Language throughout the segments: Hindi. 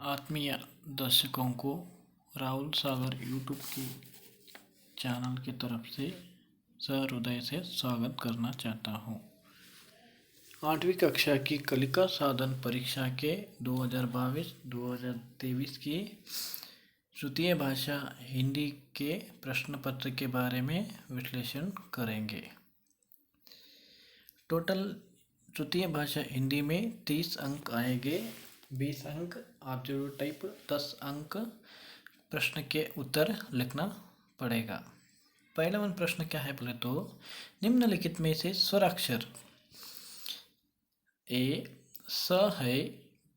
आत्मीय दर्शकों को राहुल सागर यूट्यूब की चैनल की तरफ से सहृदय से स्वागत करना चाहता हूँ। 8वीं कक्षा की कलिका साधन परीक्षा के 2022-2023 की तृतीय भाषा हिंदी के प्रश्न पत्र के बारे में विश्लेषण करेंगे। टोटल तृतीय भाषा हिंदी में 30 अंक आएंगे। 20 अंक ऑब्जर्व टाइप, 10 अंक प्रश्न के उत्तर लिखना पड़ेगा। पहला प्रश्न क्या है बोले तो, निम्नलिखित में से स्वराक्षर ए स है,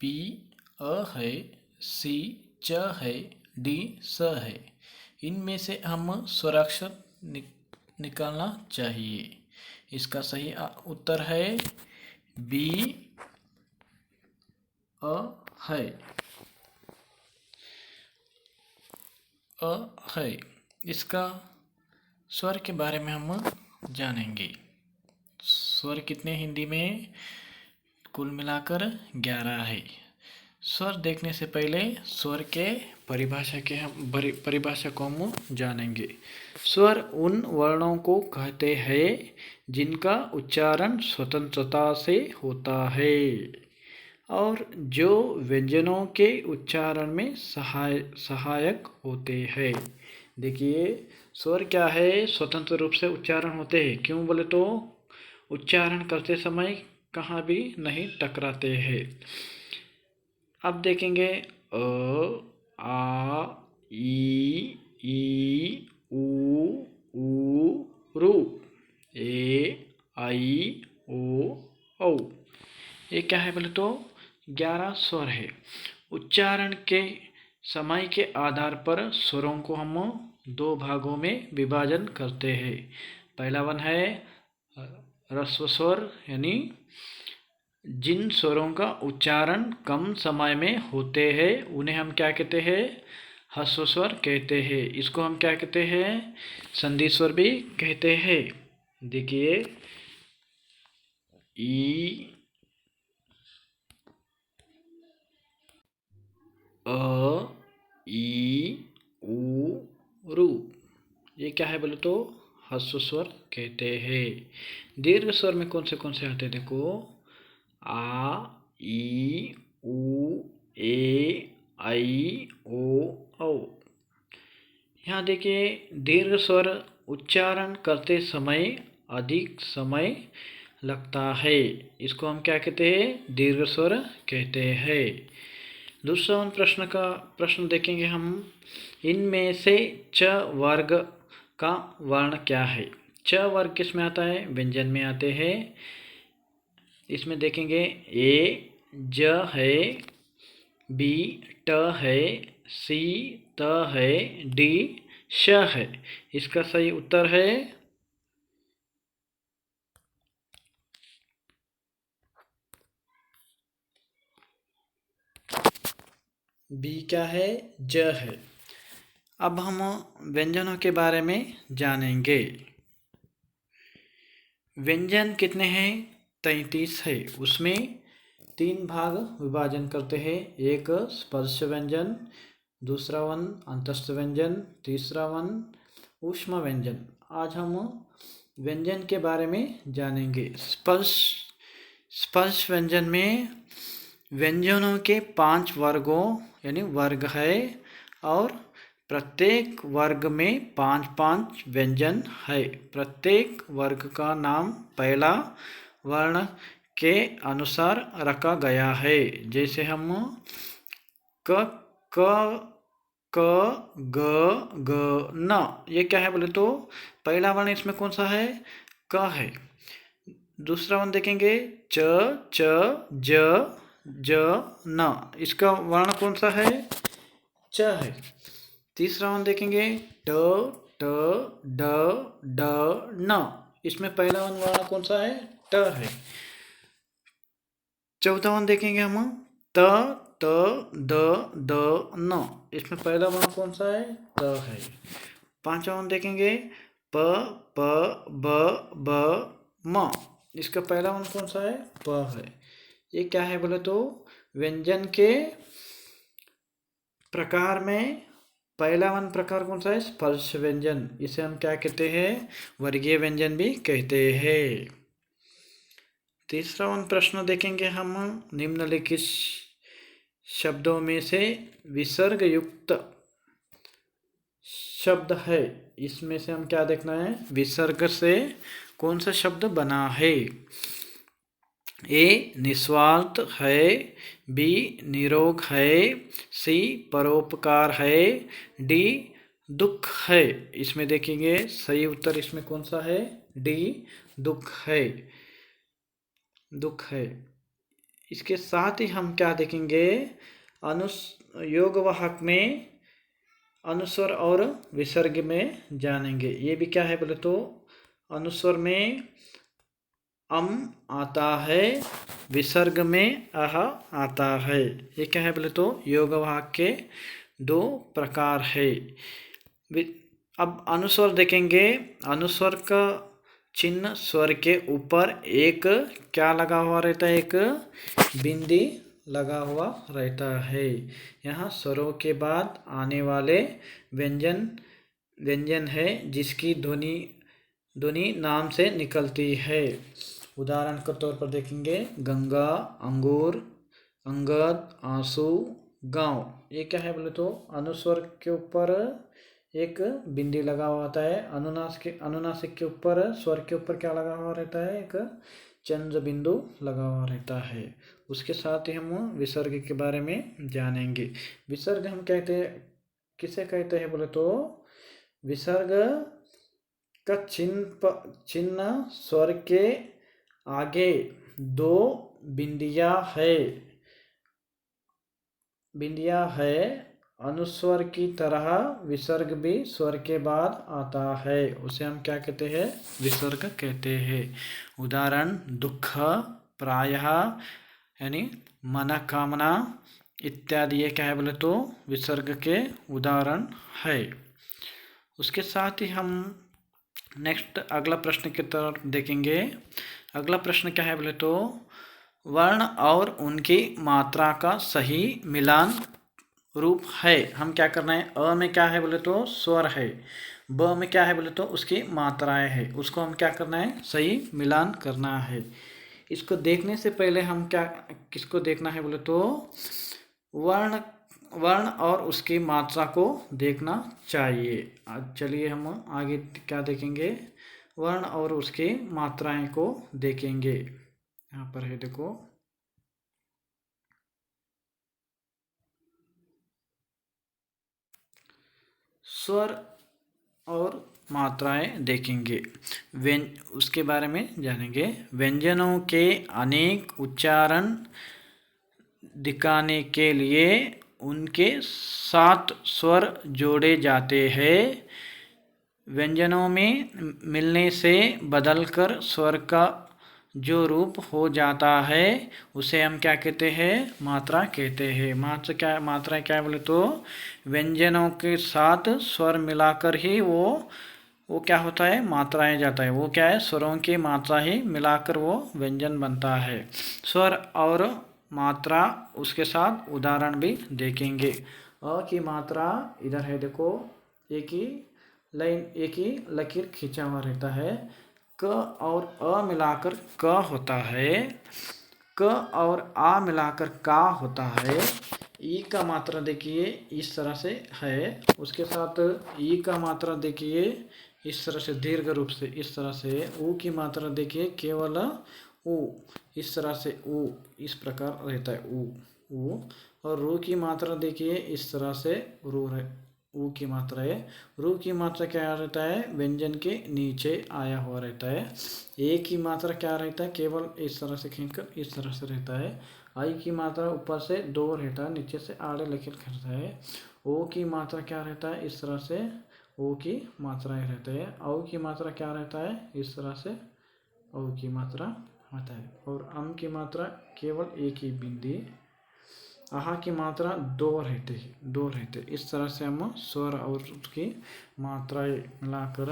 बी अ है, सी च है, डी स है। इनमें से हम स्वराक्षर निकालना चाहिए। इसका सही उत्तर है बी अ है। अ है। इसका स्वर के बारे में हम जानेंगे। स्वर कितने हिंदी में? कुल मिलाकर 11 है। स्वर देखने से पहले स्वर के परिभाषा को हम जानेंगे। स्वर उन वर्णों को कहते हैं जिनका उच्चारण स्वतंत्रता से होता है और जो व्यंजनों के उच्चारण में सहायक होते हैं। देखिए, स्वर क्या है? स्वतंत्र रूप से उच्चारण होते हैं। क्यों बोले तो उच्चारण करते समय कहाँ भी नहीं टकराते हैं। अब देखेंगे अ, आ, ई, ऊ, रू, ए, आई, औ। ये क्या है बोले तो 11 स्वर है। उच्चारण के समय के आधार पर स्वरों को हम 2 भागों में विभाजन करते हैं। पहला वन है ह्रस्व स्वर, यानी जिन स्वरों का उच्चारण कम समय में होते हैं उन्हें हम क्या कहते हैं? ह्रस्व स्वर कहते हैं। इसको हम क्या कहते हैं? संधि स्वर भी कहते हैं। देखिए, ई, अ, ई, ऊ, रू, ये क्या है बोले तो ह्रस्व स्वर कहते हैं। दीर्घ स्वर में कौन से आते हैं? देखो, आ, ई, ऊ, ए, आई, ओ, औ। यहाँ देखिए, दीर्घ स्वर उच्चारण करते समय अधिक समय लगता है। इसको हम क्या कहते हैं? दीर्घ स्वर कहते हैं। दूसरा प्रश्न देखेंगे हम। इनमें से च वर्ग का वर्ण क्या है? च वर्ग किस में आता है? व्यंजन में आते हैं। इसमें देखेंगे ए ज है, बी ट है, सी त है, डी श है। इसका सही उत्तर है बी। क्या है? ज है। अब हम व्यंजनों के बारे में जानेंगे। व्यंजन कितने हैं? 33 है। उसमें 3 भाग विभाजन करते हैं। एक स्पर्श व्यंजन, दूसरा वन अंतस्थ व्यंजन, तीसरा वन ऊष्म व्यंजन। आज हम व्यंजन के बारे में जानेंगे। स्पर्श व्यंजन में व्यंजनों के 5 वर्गों यानी वर्ग है और प्रत्येक वर्ग में 5-5 व्यंजन है। प्रत्येक वर्ग का नाम पहला वर्ण के अनुसार रखा गया है। जैसे हम क, क, ग, न। ये क्या है बोले तो पहला वर्ण इसमें कौन सा है? क है। दूसरा वर्ण देखेंगे च, ज, न। इसका वर्ण कौन सा है? च है। तीसरा वन देखेंगे ट, ड, न। इसमें पहला वर्ण कौन सा है? ट है। चौथा वन देखेंगे हम त, द, न। इसमें पहला वर्ण कौन सा है? त है। पांचवा वन देखेंगे प, ब, म। इसका पहला वर्ण कौन सा है? प है। ये क्या है बोले तो व्यंजन के प्रकार में पहला वन प्रकार कौन सा है? स्पर्श व्यंजन। इसे हम क्या कहते हैं? वर्गीय व्यंजन भी कहते हैं। तीसरा वन प्रश्न देखेंगे हम। निम्नलिखित शब्दों में से विसर्ग युक्त शब्द है, इसमें से हम क्या देखना है? विसर्ग से कौन सा शब्द बना है? ए निस्वार्थ है, बी निरोग है, सी परोपकार है, डी दुख है। इसमें देखेंगे सही उत्तर इसमें कौन सा है? डी दुख है, दुख है। इसके साथ ही हम क्या देखेंगे? योगवाहक में अनुस्वर और विसर्ग में जानेंगे। ये भी क्या है बोले तो अनुस्वर में अम आता है, विसर्ग में अह आता है। ये क्या है बोले तो योगवाहक के दो प्रकार है। अब अनुस्वर देखेंगे। अनुस्वर का चिन्ह स्वर के ऊपर एक क्या लगा हुआ रहता है? एक बिंदी लगा हुआ रहता है। यहाँ स्वरों के बाद आने वाले व्यंजन है जिसकी ध्वनि नाम से निकलती है। उदाहरण के तौर पर देखेंगे गंगा, अंगूर, अंगद, आंसू, गांव। ये क्या है बोले तो अनुस्वर के ऊपर एक बिंदी लगा हुआ होता है। अनुनासिक के ऊपर स्वर के ऊपर क्या लगा हुआ रहता है? एक चंद्र बिंदु लगा हुआ रहता है। उसके साथ ही हम विसर्ग के बारे में जानेंगे। विसर्ग हम किसे कहते हैं बोले तो विसर्ग का चिन्ह स्वर के आगे दो बिंदियां है। अनुस्वर की तरह विसर्ग भी स्वर के बाद आता है, उसे हम क्या कहते हैं? विसर्ग कहते हैं। उदाहरण दुख, प्रायः यानी मनोकामना इत्यादि। ये क्या है बोले तो विसर्ग के उदाहरण है। उसके साथ ही हम नेक्स्ट अगला प्रश्न की तरफ देखेंगे। अगला प्रश्न क्या है बोले तो वर्ण और उनकी मात्रा का सही मिलान रूप है। हम क्या करना है? अ में क्या है बोले तो स्वर है, ब में क्या है बोले तो उसकी मात्राएं है। उसको हम क्या करना है? सही मिलान करना है। इसको देखने से पहले हम किसको देखना है बोले तो वर्ण और उसकी मात्रा को देखना चाहिए। चलिए हम आगे क्या देखेंगे? वर्ण और उसकी मात्राएं को देखेंगे। यहाँ पर है देखो, स्वर और मात्राएं देखेंगे, उसके बारे में जानेंगे। व्यंजनों के अनेक उच्चारण दिखाने के लिए उनके साथ स्वर जोड़े जाते हैं। व्यंजनों में मिलने से बदलकर स्वर का जो रूप हो जाता है उसे हम क्या कहते हैं? मात्रा कहते हैं। मात्रा क्या है बोले तो व्यंजनों के साथ स्वर मिलाकर ही वो क्या होता है? मात्राएं जाता है। वो क्या है? स्वरों की मात्रा ही मिलाकर वो व्यंजन बनता है। स्वर और मात्रा उसके साथ उदाहरण भी देखेंगे। अ की मात्रा इधर है देखो, एक ही लकीर खींचा हुआ रहता है। क और अ मिलाकर क होता है, क और आ मिलाकर का होता है। ई का मात्रा देखिए इस तरह से है, उसके साथ ई का मात्रा देखिए इस तरह से दीर्घ रूप से इस तरह से। ऊ की मात्रा देखिए केवल ऊ इस तरह से, ऊ इस प्रकार रहता है ऊ। और रू की मात्रा देखिए इस तरह से रू है, ऊ की मात्रा है। रू की मात्रा क्या रहता है? व्यंजन के नीचे आया हुआ रहता है। ए की मात्रा क्या रहता है? केवल इस तरह से खींचकर इस तरह से रहता है। आई की मात्रा ऊपर से दो रहता है, नीचे से आड़े लकीर खींचता है। ओ की मात्रा क्या रहता है? इस तरह से ओ की मात्राएं रहते हैं। औ की मात्रा क्या रहता है? इस तरह से औ की मात्रा होता है। और अम की मात्रा केवल एक ही बिंदी। आहा की मात्रा दो रहते। इस तरह से हम स्वर और उसकी मात्राएं मिलाकर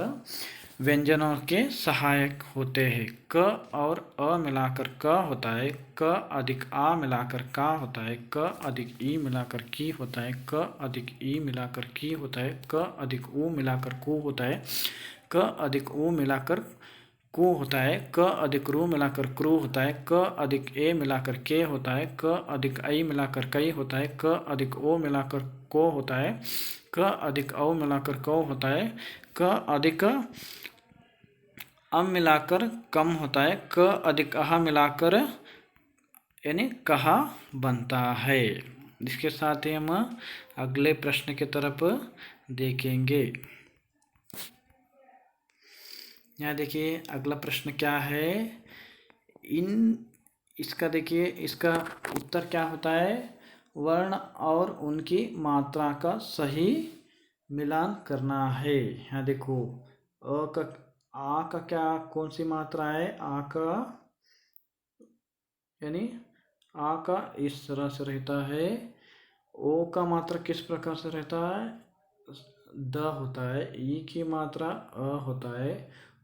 व्यंजनों के सहायक होते हैं। क और अ मिलाकर क होता है, क अधिक आ मिलाकर का होता है, क अधिक ई मिलाकर की होता है, क अधिक ई मिलाकर की होता है, क अधिक ऊ मिलाकर कु होता है, क अधिक ऊ मिलाकर कु होता है, क अधिक रू मिलाकर क्रू होता है, क अधिक ए मिलाकर के होता है, क अधिक आई मिलाकर कई होता है, क अधिक ओ मिलाकर को होता है, क अधिक औ मिलाकर कौ होता है, क अधिक अम मिलाकर कम होता है, क अधिक अह मिलाकर यानी कहा बनता है। इसके साथ ही हम अगले प्रश्न की तरफ देखेंगे। यहाँ देखिए अगला प्रश्न क्या है। इसका देखिए इसका उत्तर क्या होता है। वर्ण और उनकी मात्रा का सही मिलान करना है। यहाँ देखो आ का क्या कौन सी मात्रा है। आ का यानी आ का इस तरह से रहता है। ओ का मात्रा किस प्रकार से रहता है, द होता है। ई की मात्रा अ होता है।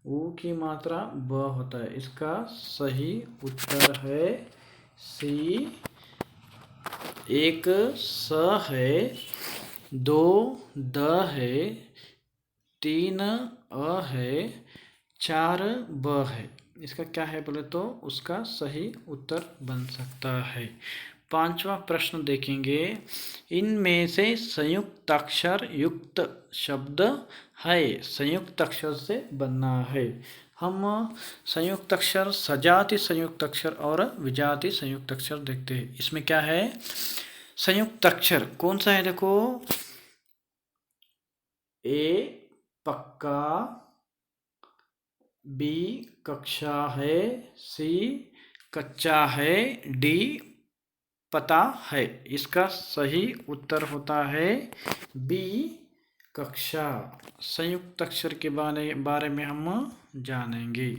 ऊ की मात्रा ब होता है। इसका सही उत्तर है सी। एक स है, दो द है, तीन अ है, चार ब है। इसका क्या है बोले तो उसका सही उत्तर बन सकता है। पांचवा प्रश्न देखेंगे। इनमें से संयुक्त अक्षर युक्त शब्द है। संयुक्त अक्षर से बनना है। हम संयुक्त अक्षर, सजाति संयुक्त अक्षर और विजाति संयुक्त अक्षर देखते हैं। इसमें क्या है, संयुक्त अक्षर कौन सा है देखो। ए पक्का, बी कक्षा है, सी कच्चा है, डी पता है। इसका सही उत्तर होता है बी कक्षा। संयुक्त अक्षर के बारे में हम जानेंगे।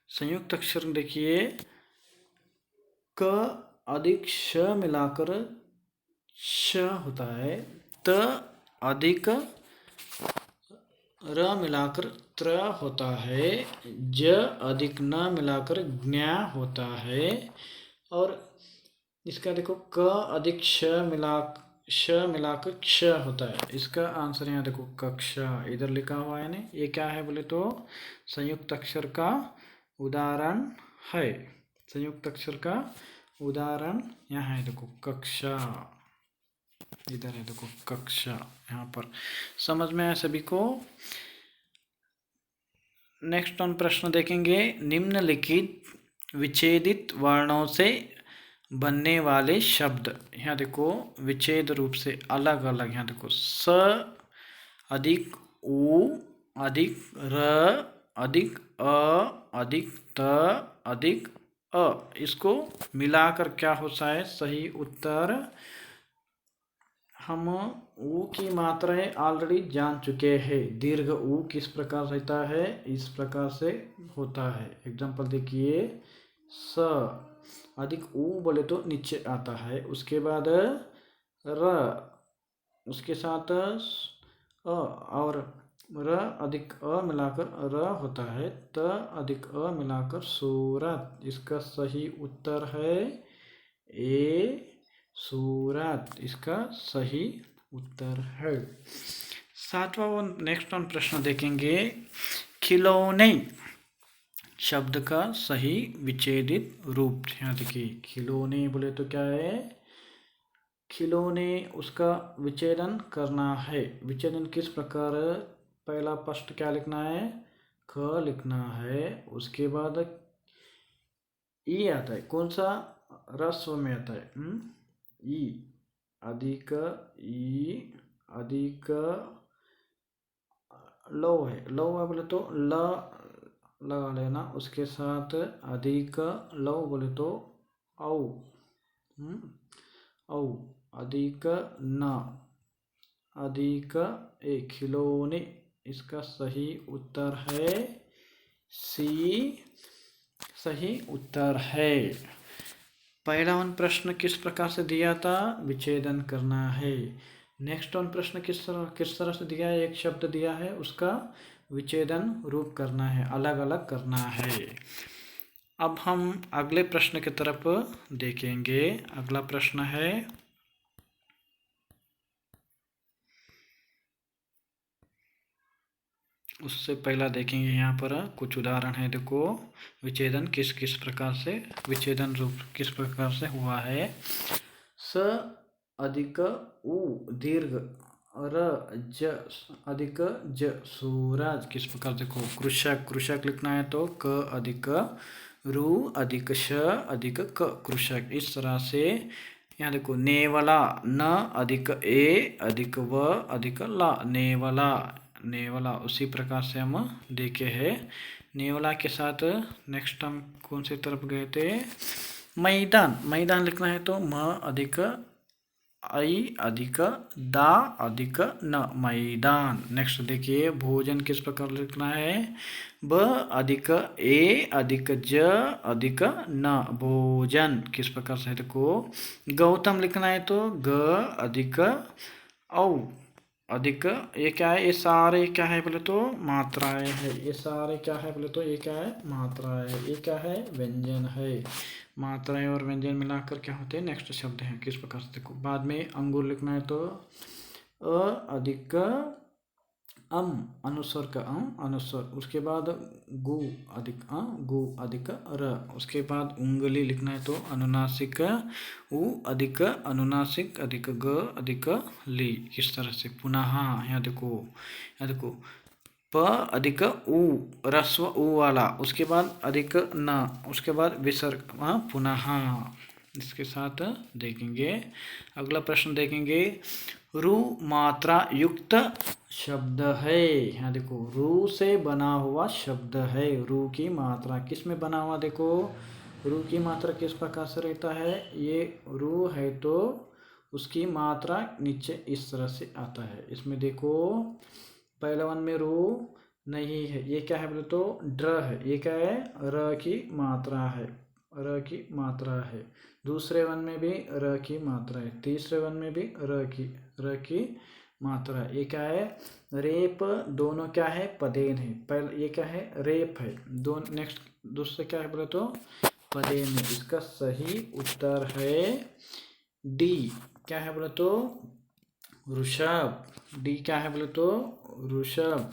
संयुक्त अक्षर देखिए, क अधिक श मिलाकर श होता है। त अधिक र मिलाकर त्र होता है। ज अधिक न मिलाकर ज्ञ होता है। और इसका देखो क अधिक श मिलाकर क्ष होता है। इसका आंसर यहाँ देखो कक्षा इधर लिखा हुआ है ना। ये क्या है बोले तो संयुक्त अक्षर का उदाहरण है। संयुक्त अक्षर का उदाहरण यहाँ है देखो कक्षा। इधर है देखो कक्षा। यहाँ पर समझ में आया सभी को। नेक्स्ट ऑन प्रश्न देखेंगे। निम्नलिखित विच्छेदित वर्णों से बनने वाले शब्द। यहाँ देखो विच्छेद रूप से अलग अलग। यहाँ देखो स अधिक उ अधिक र अधिक अ अधिक त अधिक अ। इसको मिलाकर क्या होता है सही उत्तर। हम ऊ की मात्राएं ऑलरेडी जान चुके हैं। दीर्घ ऊ किस प्रकार रहता है, इस प्रकार से होता है। एग्जाम्पल देखिए, स अधिक ऊ बोले तो नीचे आता है। उसके बाद र, उसके साथ अ और र अधिक अ मिलाकर र होता है। त अधिक अ मिलाकर सूरत। इसका सही उत्तर है ए सूरत। इसका सही उत्तर है। सातवां नेक्स्ट ऑन प्रश्न देखेंगे। खिलौने शब्द का सही विच्छेदित रूप। यहाँ देखिए खिलौने बोले तो क्या है, खिलौने उसका विच्छेदन करना है। विच्छेदन किस प्रकार, पहला फर्स्ट क्या लिखना है, ख लिखना है। उसके बाद ई आता है, कौन सा रस्व में आता है, ई अधिक ई अधिक लो है। लो है बोले तो ल लगा लेना। उसके साथ अधिक लो बोले तो औ औ अधिक न अधिक ए खिलौने। इसका सही उत्तर है सी। सही उत्तर है। पहला प्रश्न किस प्रकार से दिया था, विच्छेदन करना है। नेक्स्ट वन प्रश्न किस तरह से दिया है, एक शब्द दिया है उसका विच्छेदन रूप करना है, अलग अलग करना है। अब हम अगले प्रश्न की तरफ देखेंगे। अगला प्रश्न है, उससे पहला देखेंगे यहाँ पर कुछ उदाहरण है। देखो विच्छेदन किस प्रकार से, विच्छेदन रूप किस प्रकार से हुआ है। स अधिक उ दीर्घ र ज अधिक ज सूरज किस प्रकार, देखो कृषक लिखना है तो क अधिक रू अधिक श अधिक क कृषक। इस तरह से यहाँ देखो नेवला न अधिक ए अधिक व अधिक ला नेवला उसी प्रकार से हम देखे हैं। नेवला के साथ नेक्स्ट हम कौन सी तरफ गए थे, मैदान लिखना है तो म अधिक आई अधिक दा अधिक न मैदान। नेक्स्ट देखिए भोजन किस प्रकार लिखना है, ब अधिक ए अधिक ज अधिक न भोजन किस प्रकार से, देखो गौतम लिखना है तो ग अधिक औ अधिक, ये क्या है, ये सारे क्या है बोले तो मात्राएं है। ये सारे क्या है बोले तो ये क्या है, मात्राएं है। ये क्या है, व्यंजन है। मात्राएं और व्यंजन मिलाकर क्या होते हैं, नेक्स्ट शब्द हैं। किस प्रकार से, देखो बाद में अंगूर लिखना है तो अ अधिक अम अनुस्वर का अनुस्वर, उसके बाद गु अधिक गु अधिक र, उसके बाद उंगली लिखना है तो अनुनासिक उ अधिक अनुनासिक अधिक ग अधिक ली। किस तरह से, पुनः यहाँ देखो प अधिक उ रस्व उ वाला, उसके बाद अधिक न, उसके बाद विसर्ग पुनः। इसके साथ देखेंगे अगला प्रश्न देखेंगे, रु मात्रा युक्त शब्द है। यहाँ देखो रू से बना हुआ शब्द है। रू की मात्रा किस में बना हुआ, देखो रू की मात्रा किस प्रकार से रहता है, ये रू है तो उसकी मात्रा नीचे इस तरह से आता है। इसमें देखो पहले वन में रू नहीं है, ये क्या है बोले तो ड्र है। ये क्या है, र की मात्रा है, र की मात्रा है। दूसरे वन में भी र की मात्रा है, तीसरे वन में भी र की मात्रा है। ये क्या है, रेप दोनों क्या है, पदेन है। पहले ये क्या है, रेप है। दोनों नेक्स्ट दूसरे क्या है बोले तो पदेन है। इसका सही उत्तर है डी, क्या है बोले तो ऋषभ। डी क्या है बोले तो ऋषभ।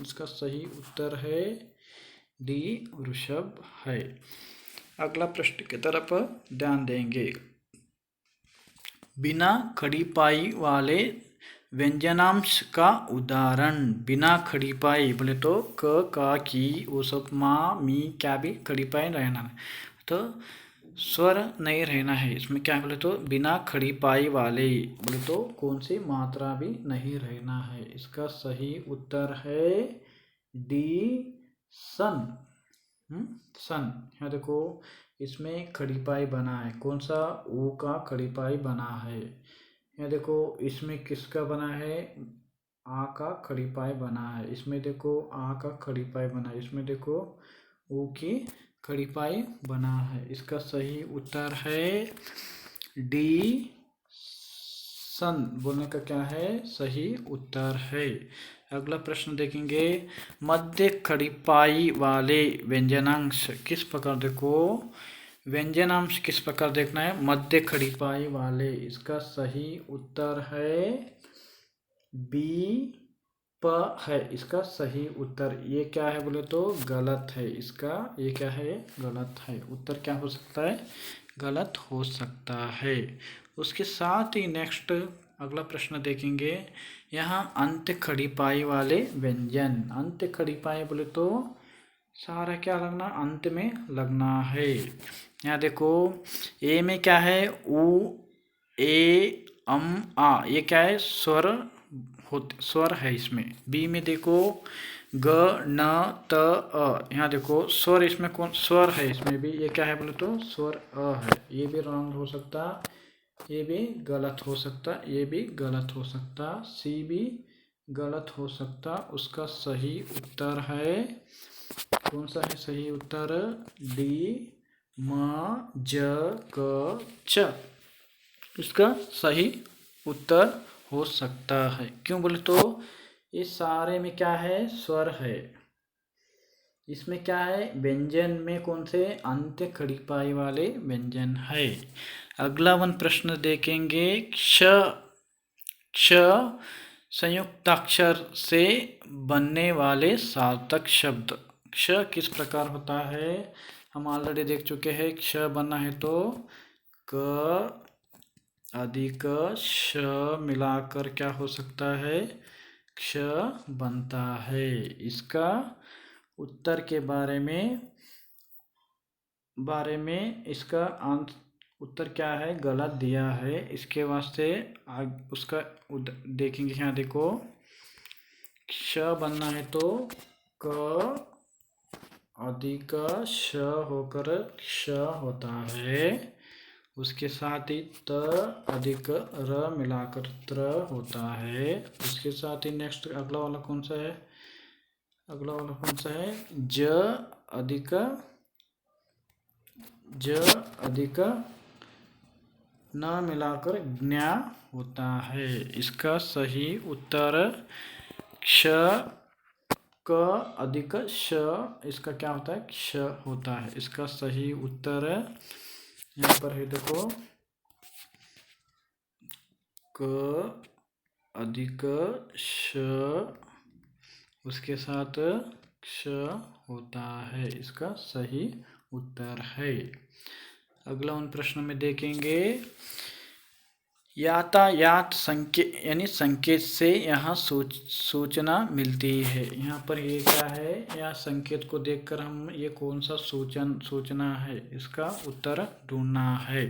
इसका सही उत्तर है डी, ऋषभ है। अगला प्रश्न की तरफ ध्यान देंगे। बिना खड़ी पाई वाले व्यंजनांश का उदाहरण। बिना खड़ी पाई बोले तो क का की वो सब माँ मी क्या भी खड़ी पाई रहना है, तो स्वर नहीं रहना है। इसमें क्या बोले तो बिना खड़ी पाई वाले बोले तो कौन सी मात्रा भी नहीं रहना है। इसका सही उत्तर है डी, सन। सन। यहाँ देखो इसमें खड़ी पाई बना है, कौन सा, ऊ का खड़ी पाई बना है। यहाँ देखो इसमें किसका बना है, आ का खड़ी पाई बना है। इसमें देखो आ का खड़ी पाई बना है। इसमें देखो ऊ की खड़ी पाई बना है। इसका सही उत्तर है डी, सन बोलने का क्या है, सही उत्तर है। अगला प्रश्न देखेंगे, मध्य खड़ी पाई वाले व्यंजनांश किस प्रकार, देखो व्यंजनांश किस प्रकार देखना है, मध्य खड़ी पाई वाले। इसका सही उत्तर है बी, प है इसका सही उत्तर। ये क्या है बोले तो गलत है, इसका ये क्या है, गलत है। उत्तर क्या हो सकता है, गलत हो सकता है। उसके साथ ही नेक्स्ट अगला प्रश्न देखेंगे, यहाँ अंत्य खड़ी पाई वाले व्यंजन। अंत्य खड़ी पाई बोले तो सारा क्या लगना, अंत में लगना है। यहाँ देखो ए में क्या है, उ ए आ, ये क्या है, स्वर है इसमें। बी में देखो ग न त अ, यहाँ देखो स्वर, इसमें कौन स्वर है, इसमें भी ये क्या है बोले तो स्वर अ है। ये भी रॉन्ग हो सकता, ये भी गलत हो सकता, ये भी गलत हो सकता, सी भी गलत हो सकता। उसका सही उत्तर है, कौन सा है सही उत्तर, डी, म ज क च। इसका सही उत्तर हो सकता है। क्यों बोले तो ये सारे में क्या है, स्वर है। इसमें क्या है, व्यंजन में कौन से, अंत्य खड़ी पाई वाले व्यंजन है। अगला वन प्रश्न देखेंगे, क्ष क्ष संयुक्ताक्षर से बनने वाले सार्थक शब्द। क्ष किस प्रकार होता है, हम ऑलरेडी देख चुके हैं। क्ष बनना है तो क अधिक श मिलाकर क्या हो सकता है, क्ष बनता है। इसका उत्तर के बारे में इसका उत्तर क्या है, गलत दिया है। इसके वास्ते उसका देखेंगे। यहाँ देखो, क्ष बनना है तो क अधिक श होकर क्ष होता है। उसके साथ ही त अधिक र मिलाकर त्र होता है। उसके साथ ही नेक्स्ट अगला वाला कौन सा है, ज अधिक न मिलाकर ज्ञा होता है। इसका सही उत्तर क्ष क अधिक श, इसका क्या होता है, क्ष होता है। इसका सही उत्तर यहाँ पर है, देखो, क अधिक श उसके साथ क्ष होता है। इसका सही उत्तर है। अगला उन प्रश्न में देखेंगे, यातायात संकेत यानी संकेत से यहाँ सूचना मिलती है। यहाँ पर ये क्या है, या संकेत को देखकर हम ये कौन सा सूचना है, इसका उत्तर ढूंढना है।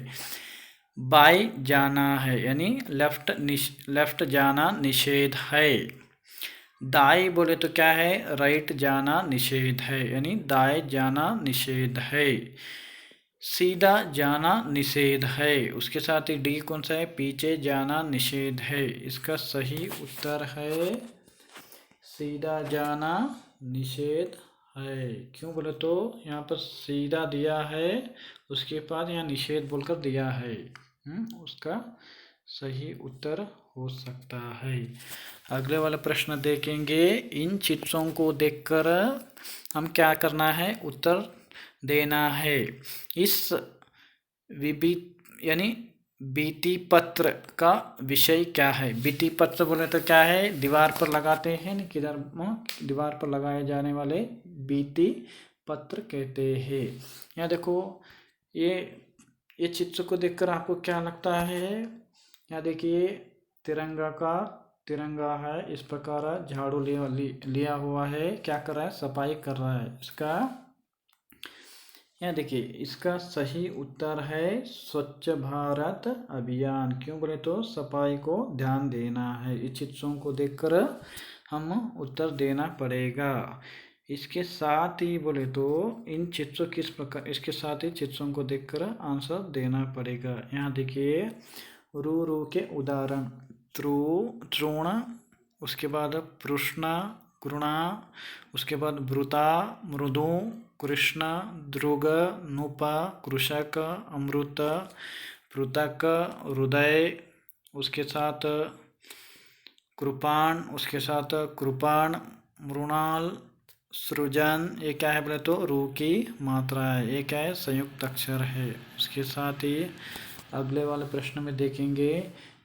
बाई जाना है यानी लेफ्ट जाना निषेध है। दाई बोले तो क्या है, राइट जाना निषेध है, यानी दाएं जाना निषेध है। सीधा जाना निषेध है। उसके साथ ही डी कौन सा है, पीछे जाना निषेध है। इसका सही उत्तर है सीधा जाना निषेध है। क्यों बोले तो यहाँ पर सीधा दिया है, उसके बाद यहाँ निषेध बोलकर दिया है। उसका सही उत्तर हो सकता है। अगले वाला प्रश्न देखेंगे, इन चित्रों को देखकर हम क्या करना है, उत्तर देना है। इस यानी भित्ति पत्र का विषय क्या है। भित्ति पत्र बोले तो क्या है, दीवार पर लगाते हैं, किधर, दीवार पर लगाए जाने वाले भित्ति पत्र कहते हैं। यहाँ देखो, ये चित्र को देखकर आपको क्या लगता है, यहाँ देखिए तिरंगा है। इस प्रकार झाड़ू लिया हुआ है, क्या कर रहा है, सफाई कर रहा है। इसका यहाँ देखिए, इसका सही उत्तर है स्वच्छ भारत अभियान। क्यों बोले तो सफाई को ध्यान देना है। इस चित्रों को देखकर हम उत्तर देना पड़ेगा। इसके साथ ही बोले तो इन चित्रों किस प्रकार, इसके साथ ही चित्रों को देखकर आंसर देना पड़ेगा। यहाँ देखिए, रू के उदाहरण, तृण, उसके बाद पृष्णा, कृणा, उसके बाद वृता, मृदु, कृष्ण, दृग, नूप, कृषक, अमृत, पृथक, हृदय, उसके साथ कृपाण, उसके साथ कृपाण, मृणाल, सृजन। ये क्या है बोले तो रू की मात्रा है। ये क्या है, संयुक्त अक्षर है। उसके साथ ही अगले वाले प्रश्न में देखेंगे,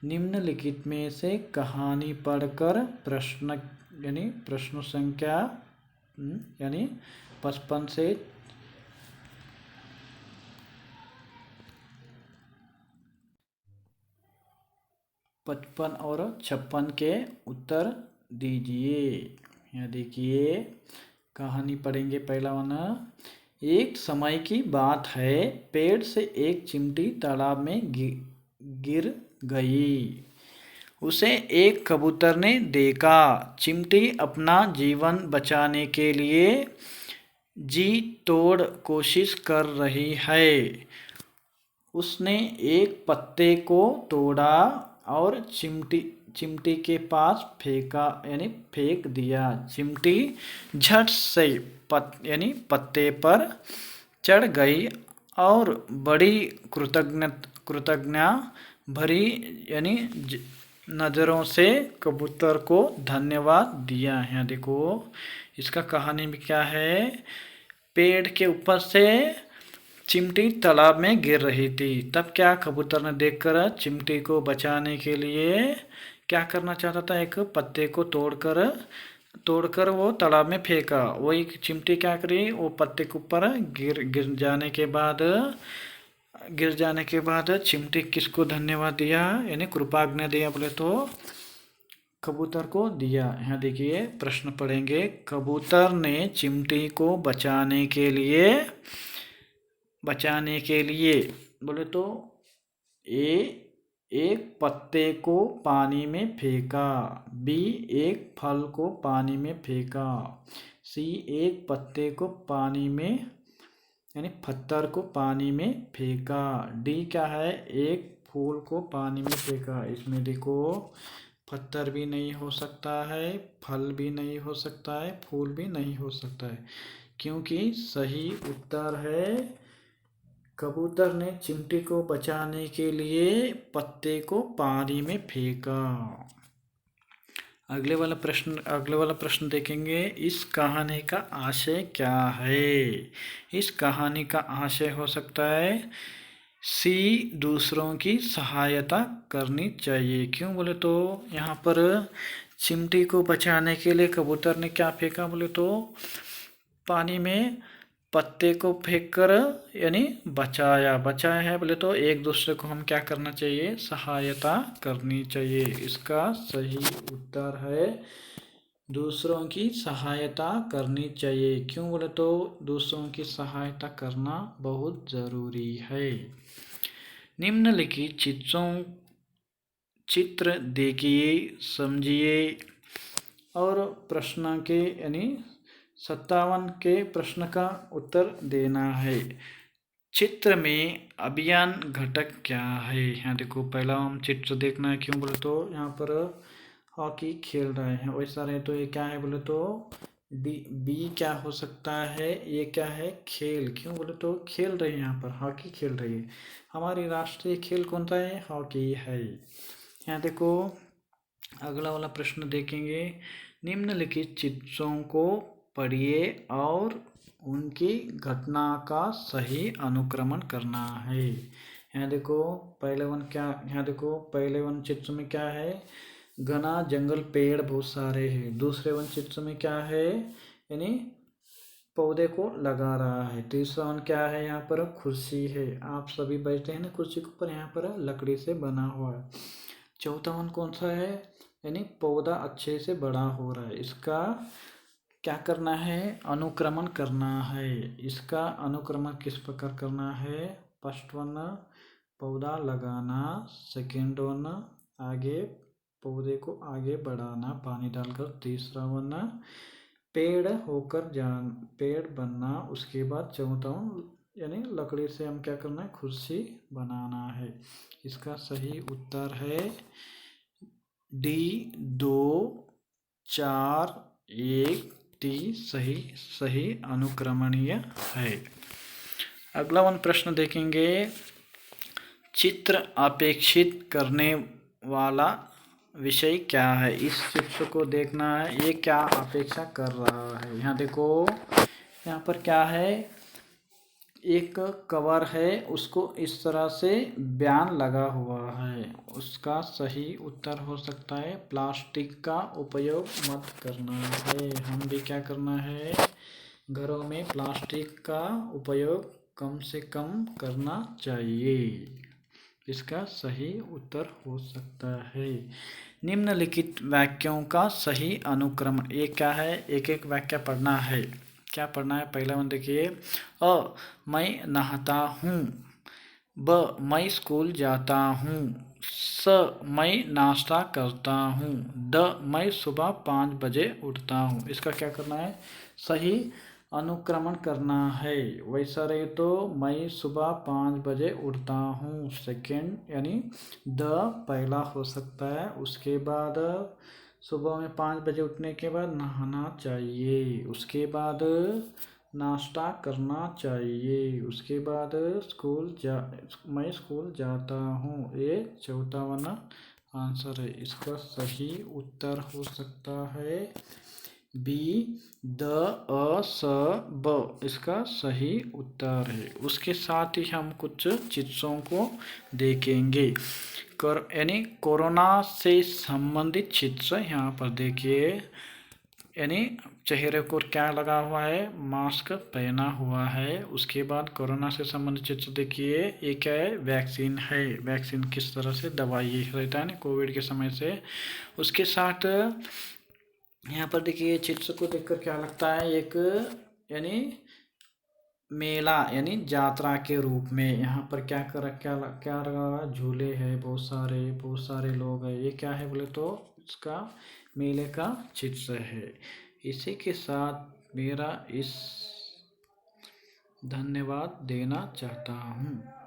निम्नलिखित में से कहानी पढ़कर प्रश्न संख्या यानी 55 से 55 और 56 के उत्तर दीजिए। यहाँ देखिए, कहानी पढ़ेंगे। पहला वाला, एक समय की बात है, पेड़ से एक चिमटी तालाब में गिर गई। उसे एक कबूतर ने देखा। चिमटी अपना जीवन बचाने के लिए जी तोड़ कोशिश कर रही है। उसने एक पत्ते को तोड़ा और चिमटी के पास फेंक दिया। चिमटी झट से पत्ते पर चढ़ गई और बड़ी कृतज्ञ भरी यानी नज़रों से कबूतर को धन्यवाद दिया। यहाँ देखो इसका कहानी में क्या है, पेड़ के ऊपर से चिमटी तालाब में गिर रही थी। तब क्या कबूतर ने देखकर चिमटी को बचाने के लिए क्या करना चाहता था, एक पत्ते को तोड़कर वो तालाब में फेंका। वही चिमटी क्या करी, वो पत्ते के ऊपर गिर जाने के बाद चिमटी किसको धन्यवाद दिया, यानी कृपाज्ञा दिया बोले तो कबूतर को दिया। यहाँ देखिए प्रश्न पढ़ेंगे, कबूतर ने चिमटी को बचाने के लिए बोले तो ए एक पत्ते को पानी में फेंका, बी एक फल को पानी में फेंका, सी एक पत्ते को पानी में यानी पत्थर को पानी में फेंका, डी क्या है, एक फूल को पानी में फेंका। इसमें देखो पत्थर भी नहीं हो सकता है, फल भी नहीं हो सकता है, फूल भी नहीं हो सकता है, क्योंकि सही उत्तर है कबूतर ने चिमटी को बचाने के लिए पत्ते को पानी में फेंका। अगले वाला प्रश्न देखेंगे, इस कहानी का आशय क्या है। इस कहानी का आशय हो सकता है सी दूसरों की सहायता करनी चाहिए। क्यों बोले तो यहाँ पर चिमटी को बचाने के लिए कबूतर ने क्या फेंका बोले तो पानी में पत्ते को फेंककर यानी बचाया है बोले तो एक दूसरे को हम क्या करना चाहिए, सहायता करनी चाहिए। इसका सही उत्तर है दूसरों की सहायता करनी चाहिए। क्यों बोले तो दूसरों की सहायता करना बहुत ज़रूरी है। निम्नलिखित चित्र देखिए, समझिए और प्रश्न के यानी 57 के प्रश्न का उत्तर देना है। चित्र में अभियान घटक क्या है। यहाँ देखो पहला हम चित्र देखना है। क्यों बोले तो यहाँ पर हॉकी खेल रहे हैं, वैसा रहे तो ये क्या है बोले तो बी क्या हो सकता है, ये क्या है, खेल। क्यों बोले तो खेल रहे हैं, यहाँ पर हॉकी खेल रही है। हमारी राष्ट्रीय खेल कौन सा है, हॉकी है। यहाँ देखो अगला वाला प्रश्न देखेंगे, निम्नलिखित चित्रों को पढ़िए और उनकी घटना का सही अनुक्रमण करना है। यहाँ देखो पहले वन चित्र में क्या है, घना जंगल, पेड़ बहुत सारे हैं। दूसरे वन चित्र में क्या है, यानी पौधे को लगा रहा है। तीसरा वन क्या है, यहाँ पर कुर्सी है, आप सभी बैठते हैं ना कुर्सी के ऊपर, यहाँ पर लकड़ी से बना हुआ है। चौथा वन कौन सा है, यानी पौधा अच्छे से बड़ा हो रहा है। इसका क्या करना है, अनुक्रमण करना है। इसका अनुक्रमण किस प्रकार करना है, फर्स्ट वन पौधा लगाना, सेकेंड वन आगे पौधे को आगे बढ़ाना पानी डालकर, तीसरा वन पेड़ बनना, उसके बाद चौथा वन यानी लकड़ी से हम क्या करना है, कुर्सी बनाना है। इसका सही उत्तर है डी 2 4 1 3 सही अनुक्रमणीय है। अगला वन प्रश्न देखेंगे, चित्र अपेक्षित करने वाला विषय क्या है। इस चित्र को देखना है, ये क्या अपेक्षा कर रहा है। यहाँ देखो यहाँ पर क्या है, एक कवर है, उसको इस तरह से बयान लगा हुआ है। उसका सही उत्तर हो सकता है प्लास्टिक का उपयोग मत करना है। हम भी क्या करना है, घरों में प्लास्टिक का उपयोग कम से कम करना चाहिए। इसका सही उत्तर हो सकता है निम्नलिखित वाक्यों का सही अनुक्रमण। ये क्या है, एक एक वाक्य पढ़ना है। क्या पढ़ना है, पहला वन देखिए, अ मैं नहाता हूँ, ब मैं स्कूल जाता हूँ, स मैं नाश्ता करता हूँ, द मैं सुबह 5 बजे उठता हूँ। इसका क्या करना है, सही अनुक्रमण करना है। वैसा रहे तो मैं सुबह 5 बजे उठता हूँ, सेकेंड यानी द पहला हो सकता है। उसके बाद सुबह में 5 बजे उठने के बाद नहाना चाहिए। उसके बाद नाश्ता करना चाहिए। उसके बाद मैं स्कूल जाता हूँ। ये चौथा वाला आंसर है। इसका सही उत्तर हो सकता है बी, द, अ, स, ब। इसका सही उत्तर है। उसके साथ ही हम कुछ चित्रों को देखेंगे। यानी कोरोना से संबंधित चित्र यहाँ पर देखिए। यानी चेहरे को क्या लगा हुआ है, मास्क पहना हुआ है। उसके बाद कोरोना से संबंधित चित्र देखिए। ये क्या है, वैक्सीन है। वैक्सीन किस तरह से दवाई रहता है ना कोविड के समय से। उसके साथ यहाँ पर देखिए चित्र को देखकर क्या लगता है, एक यानी मेला यानी यात्रा के रूप में। यहाँ पर क्या क्या लगा, झूले हैं बहुत सारे लोग हैं। ये क्या है बोले तो इसका मेले का चित्र है। इसी के साथ मेरा इस धन्यवाद देना चाहता हूँ।